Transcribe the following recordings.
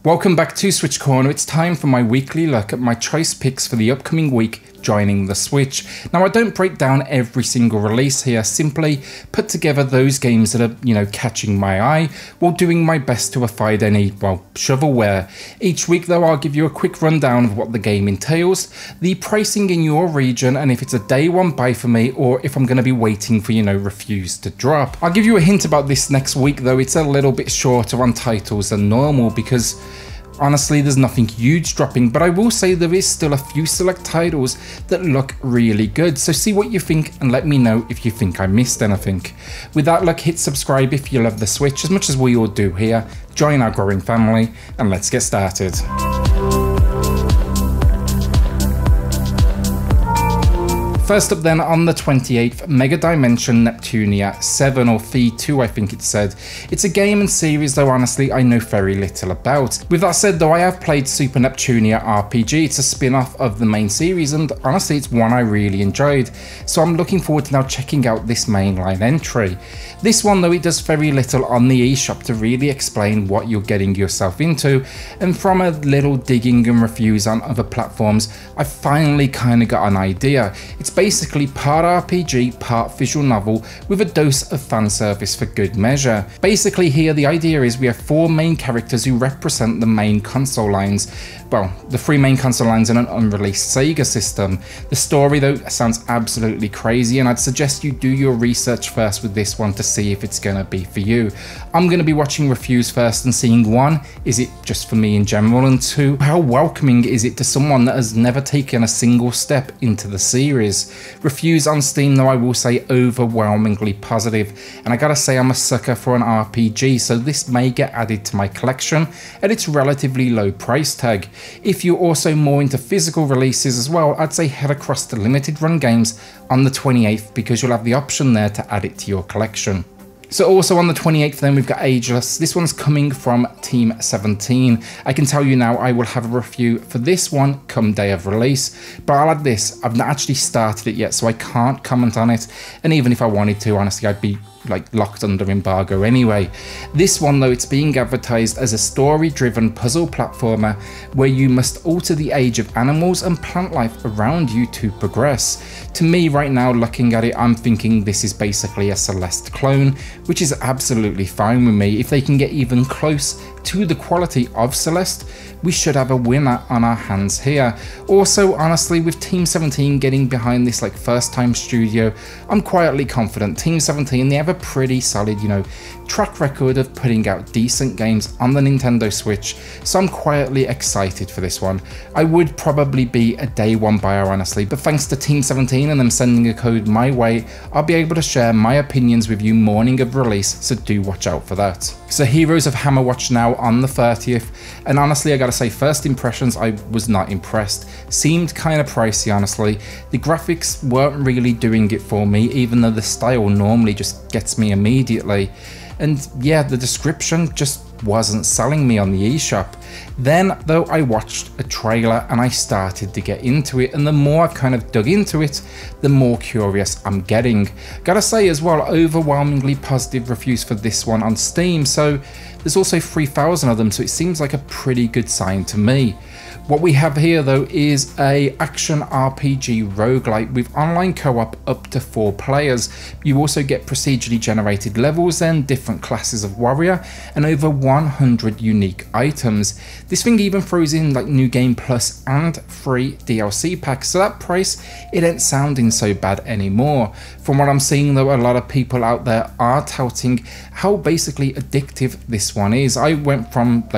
Welcome back to SwitchCorner. It's time for my weekly look at my choice picks for the upcoming week joining the Switch. Now, I don't break down every single release here, simply put together those games that are, catching my eye while doing my best to avoid any, shovelware. Each week though, I'll give you a quick rundown of what the game entails, the pricing in your region, and if it's a day one buy for me or if I'm going to be waiting for, reviews to drop. I'll give you a hint about this next week though. It's a little bit shorter on titles than normal because honestly, there's nothing huge dropping, but I will say there is still a few select titles that look really good. So see what you think and let me know if you think I missed anything. With that, look, hit subscribe if you love the Switch as much as we all do here. Join our growing family and let's get started. First up then, on the 28th, Megadimension Neptunia VII, or V2 I think it said. It's a game and series though honestly I know very little about. With that said though, I have played Super Neptunia RPG. It's a spin-off of the main series and honestly it's one I really enjoyed. So I'm looking forward to now checking out this mainline entry. This one though, it does very little on the eShop to really explain what you're getting yourself into, and from a little digging and reviews on other platforms, I finally kind of got an idea. It's basically part RPG, part visual novel with a dose of fan service for good measure. Basically here the idea is we have four main characters who represent the main console lines. Well, the three main console lines in an unreleased Sega system. The story though sounds absolutely crazy and I'd suggest you do your research first with this one to see if it's gonna be for you. I'm gonna be watching reviews first and seeing one, is it just for me in general, and two, how welcoming is it to someone that has never taken a single step into the series. Reviews on Steam though I will say overwhelmingly positive, and I gotta say I'm a sucker for an RPG, so this may get added to my collection at its relatively low price tag. If you're also more into physical releases as well, I'd say head across to limited run games on the 28th because you'll have the option there to add it to your collection. So also on the 28th then we've got Ageless. This one's coming from Team 17. I can tell you now I will have a review for this one come day of release, but I'll add this, I've not actually started it yet so I can't comment on it, and even if I wanted to, honestly I'd be locked under embargo anyway. This one though, it's being advertised as a story-driven puzzle platformer where you must alter the age of animals and plant life around you to progress. To me right now, looking at it, I'm thinking this is basically a Celeste clone, which is absolutely fine with me. If they can get even close to the quality of Celeste, we should have a winner on our hands here. Also, honestly, with Team 17 getting behind this first time studio, I'm quietly confident. Team 17, they have a pretty solid, track record of putting out decent games on the Nintendo Switch, so I'm quietly excited for this one. I would probably be a day one buyer honestly, but thanks to Team 17 and them sending a code my way, I'll be able to share my opinions with you morning of release, so do watch out for that. So Heroes of HAMMERWATCH now on the 30th, and honestly I gotta say first impressions I was not impressed. Seemed kind of pricey honestly. The graphics weren't really doing it for me, even though the style normally just gets me immediately. And yeah, the description just wasn't selling me on the eShop. Then though, I watched a trailer and I started to get into it, and the more I've kind of dug into it, the more curious I'm getting. Gotta say as well, overwhelmingly positive reviews for this one on Steam, so there's also 3,000 of them, so it seems like a pretty good sign to me. What we have here though is a action RPG roguelite with online co-op up to 4 players. You also get procedurally generated levels and different classes of warrior and over 100 unique items. This thing even throws in New Game Plus and free DLC packs, so that price, it ain't sounding so bad anymore. From what I'm seeing though, a lot of people out there are touting how basically addictive this one is. I went from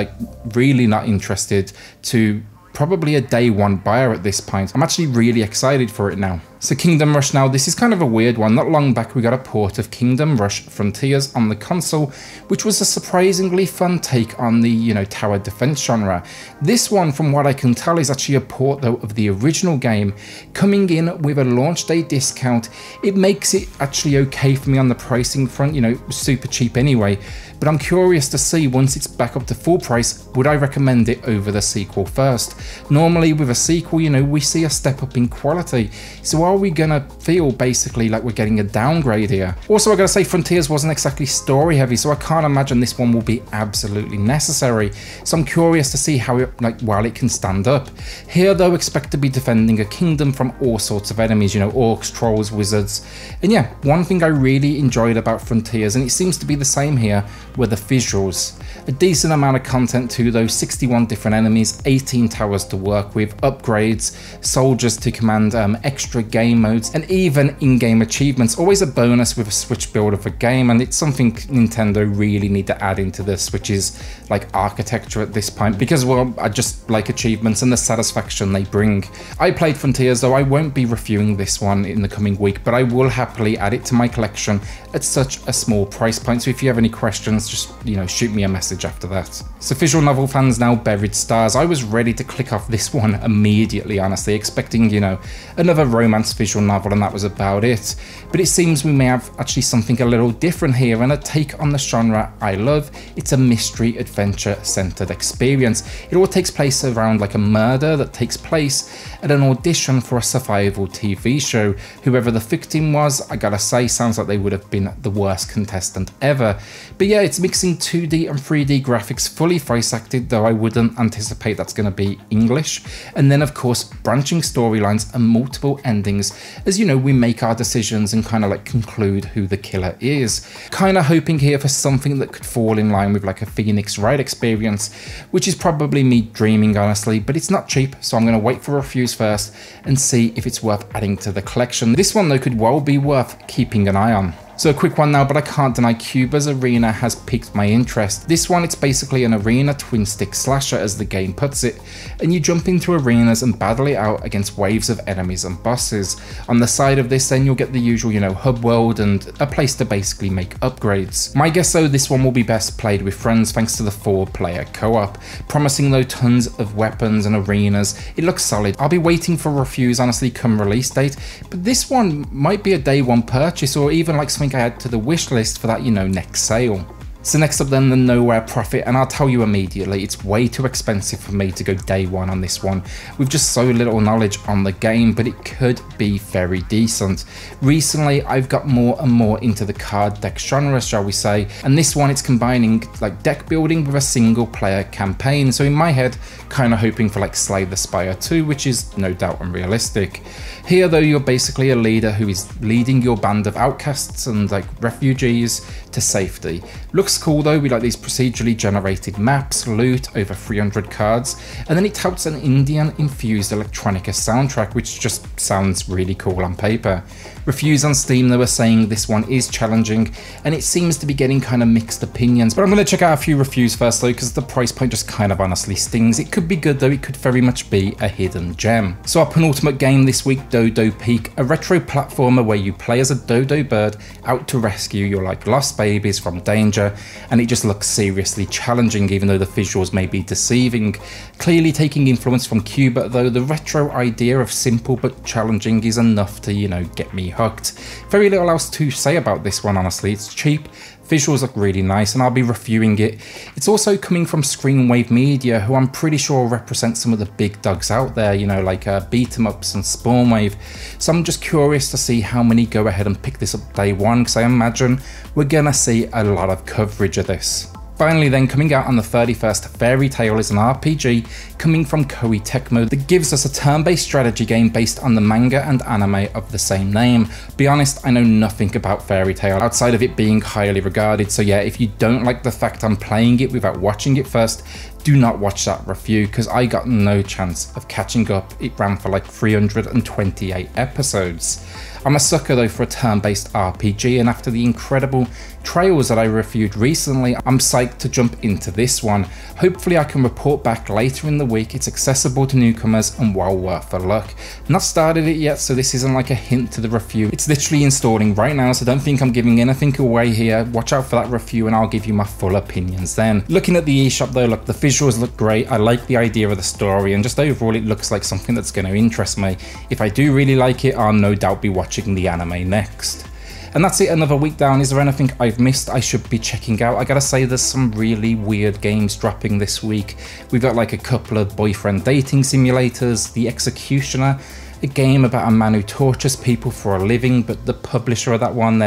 really not interested to probably a day one buyer at this point. I'm actually really excited for it now. So Kingdom Rush now, this is kind of a weird one. Not long back we got a port of Kingdom Rush Frontiers on the console, which was a surprisingly fun take on the, tower defense genre. This one, from what I can tell, is actually a port though of the original game, coming in with a launch day discount. It makes it actually okay for me on the pricing front, super cheap anyway. but I'm curious to see once it's back up to full price, would I recommend it over the sequel first? Normally with a sequel, you know, we see a step up in quality, so are we gonna feel basically like we're getting a downgrade here? Also, I gotta say, Frontiers wasn't exactly story heavy, so I can't imagine this one will be absolutely necessary, so I'm curious to see how it can stand up. Here though, expect to be defending a kingdom from all sorts of enemies, you know, orcs, trolls, wizards, and yeah, one thing I really enjoyed about Frontiers, and it seems to be the same here, were the visuals. A decent amount of content too though, 61 different enemies, 18 towers to work with, upgrades, soldiers to command, extra game modes, and even in-game achievements. Always a bonus with a Switch build of a game, and it's something Nintendo really need to add into the Switch's like architecture at this point, because well, I just like achievements and the satisfaction they bring. I played Frontiers though, I won't be reviewing this one in the coming week, but I will happily add it to my collection at such a small price point, so if you have any questions, just, you know, shoot me a message after that. So visual novel fans now, Buried Stars. I was ready to click off this one immediately, honestly, expecting, you know, another romance visual novel, and that was about it. But it seems we may have actually something a little different here, and a take on the genre I love. It's a mystery adventure centered experience. It all takes place around like a murder that takes place at an audition for a survival TV show. Whoever the victim was, I gotta say, sounds like they would have been the worst contestant ever. But yeah, it's mixing 2D and 3D graphics, fully voice acted, though I wouldn't anticipate that's going to be English. And then of course, branching storylines and multiple endings as, you know, we make our decisions and kind of like conclude who the killer is. Kind of hoping here for something that could fall in line with like a Phoenix Wright experience, which is probably me dreaming honestly, but it's not cheap, so I'm going to wait for reviews first and see if it's worth adding to the collection. This one though could well be worth keeping an eye on. So a quick one now, but I can't deny Cuba's Arena has piqued my interest. This one, it's basically an arena twin stick slasher as the game puts it, and you jump into arenas and battle it out against waves of enemies and bosses. On the side of this then you'll get the usual, you know, hub world and a place to basically make upgrades. My guess though, this one will be best played with friends thanks to the 4-player co-op. Promising though tons of weapons and arenas, it looks solid. I'll be waiting for reviews honestly come release date, but this one might be a day one purchase, or even like something I add to the wish list for that, you know, next sale. So next up then, the Nowhere Prophet, and I'll tell you immediately, it's way too expensive for me to go day one on this one, with just so little knowledge on the game, but it could be very decent. Recently, I've got more and more into the card deck genre, shall we say, and this one, it's combining like deck building with a single player campaign, so in my head, kind of hoping for like Slay the Spire 2, which is no doubt unrealistic. Here though, you're basically a leader who is leading your band of outcasts and like refugees to safety. Looks cool though, with like these procedurally generated maps, loot, over 300 cards, and then it touts an Indian infused electronica soundtrack, which just sounds really cool on paper. Reviews on Steam though are saying this one is challenging, and it seems to be getting kind of mixed opinions, but I'm going to check out a few reviews first though, because the price point just kind of honestly stings. It could be good though, it could very much be a hidden gem. So our penultimate game this week, Dodo Peak, a retro platformer where you play as a dodo bird out to rescue your like lost babies from danger, and it just looks seriously challenging even though the visuals may be deceiving. Clearly taking influence from Cuba though, the retro idea of simple but challenging is enough to, you know, get me hooked. Very little else to say about this one honestly. It's cheap, visuals look really nice, and I'll be reviewing it. It's also coming from Screenwave Media, who I'm pretty sure represent some of the big dogs out there, you know, like Beat 'em Ups and Spawnwave. So I'm just curious to see how many go ahead and pick this up day one, because I imagine we're gonna see a lot of coverage of this. Finally then, coming out on the 31st, Fairy Tail is an RPG coming from Koei Tecmo that gives us a turn-based strategy game based on the manga and anime of the same name. Be honest, I know nothing about Fairy Tail outside of it being highly regarded, so yeah, if you don't like the fact I'm playing it without watching it first, do not watch that review, because I got no chance of catching up. It ran for like 328 episodes. I'm a sucker though for a turn-based RPG, and after the incredible Trails that I reviewed recently, I'm psyched to jump into this one. Hopefully I can report back later in the week. It's accessible to newcomers and well worth a look. Not started it yet, so this isn't like a hint to the review. It's literally installing right now, so don't think I'm giving anything away here. Watch out for that review and I'll give you my full opinions then. Looking at the eShop though, look, the visuals look great. I like the idea of the story, and just overall it looks like something that's going to interest me. If I do really like it, I'll no doubt be watching the anime next. And that's it, another week down. Is there anything I've missed I should be checking out? I gotta say, there's some really weird games dropping this week. We've got like a couple of boyfriend dating simulators, The Executioner, a game about a man who tortures people for a living, but the publisher of that one,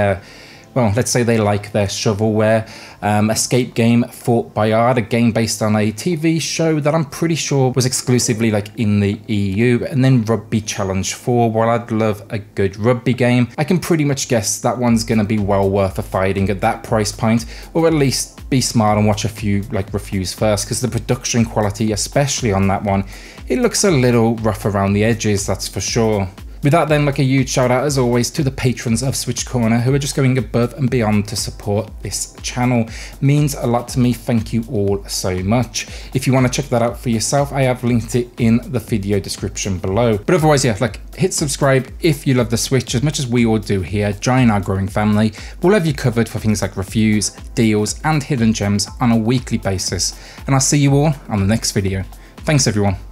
well, let's say they like their shovelware. Escape game Fort Bayard, a game based on a TV show that I'm pretty sure was exclusively like in the EU. And then Rugby Challenge 4, while I'd love a good rugby game, I can pretty much guess that one's gonna be well worth a fighting at that price point, or at least be smart and watch a few like reviews first, because the production quality, especially on that one, it looks a little rough around the edges, that's for sure. With that then, like a huge shout out as always to the patrons of SwitchCorner who are just going above and beyond to support this channel. Means a lot to me, thank you all so much. If you want to check that out for yourself, I have linked it in the video description below. But otherwise, yeah, like hit subscribe if you love the Switch as much as we all do here. Join our growing family. We'll have you covered for things like reviews, deals and hidden gems on a weekly basis. And I'll see you all on the next video. Thanks everyone.